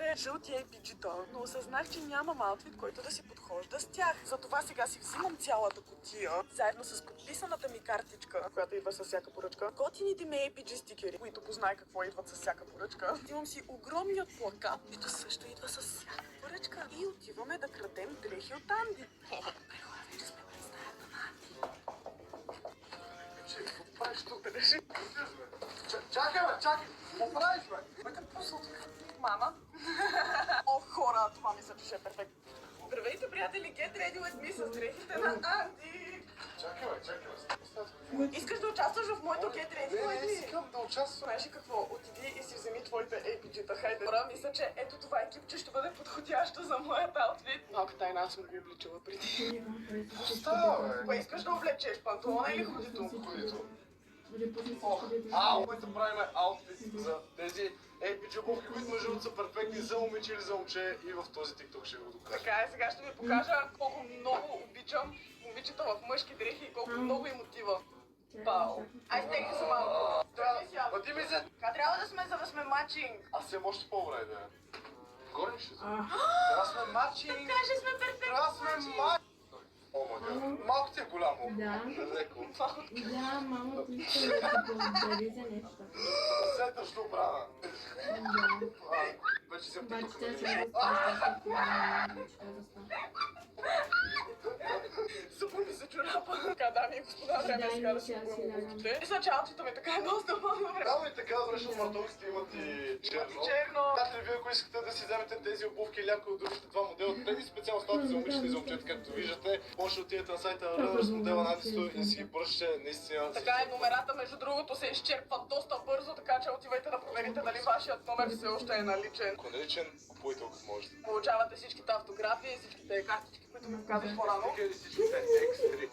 имаше жълти APG-та, но осъзнах, че нямам аутфит, който да си подхожда с тях. Затова сега си взимам цялата кутия, заедно с подписаната ми картичка, която идва с всяка поръчка. Готините ми APG стикери, които познай какво идват с всяка поръчка. Имам си огромният плакат, който също идва с всяка поръчка. И отиваме да крадем дрехи от Анди. Прехора, вече сме пред стаята на Анди. Какво правиш тук, да реши? Чакай, бе, чакай! Какво правиш, бе? Ме те пусна тук. Мама? О, хора, това мисля, че ще е перфектно. Здравейте, приятели, get ready with me с дрехите на Анди. Чакай, бе. Искаш да участваш в моето get ready with Не, me? искам да участвам. Знаеш ли какво? Отиди и си вземи твоите APG-та, хайде. Хора, мисля, че ето това екипче ще бъде подходящо за моят аутфит. Малко тайна, аз съм го обличала преди. Какво става, бе? Кое искаш да облечеш, панталона или худито? Худито. Моите правим аутфит за тези APG обувки, които между другото са перфектни за момиче или за момче и в този TikTok ще го докажа. Така е, сега ще ви покажа колко много обичам момичета в мъжки дрехи и колко много им отива. Вау! Ай, стегни се малко. Бъди ми се! Така трябва да сме, за да сме матчинг. Аз съм още по-добре, да. Горе ли ще съм? Трябва сме матчинг! Така ще сме перфектни Трябва сме матчинг! О, мага. Малко ти е голямо. Да. Леко. Да, мамо, ти иска да ти благодари за нещо. Сетър ще обрана. Да. Вече съм Обаче тук. тя се разпраща, защото Супер ми се чорапа. Така, дами и господа, време е сега да си купувам обувките. И с началото ми така е доста по-добре. Да, и така, защото мартовките имат и черно. Черно. Приятели, вие ако искате да си вземете тези обувки или някои от другите два модела, те специално стават за момичета и за момчета, както виждате, може да отидете на сайта Brothers модела на Антисто и си ги поръчате наистина. Така е, номерата между другото се изчерпват доста бързо, така че отивайте да проверите дали вашият номер все още е наличен. Ако не личен, купуйте го като можете. Получавате всичките автографии, всичките картички, които ми казах по-рано. Стикери всичките екстри.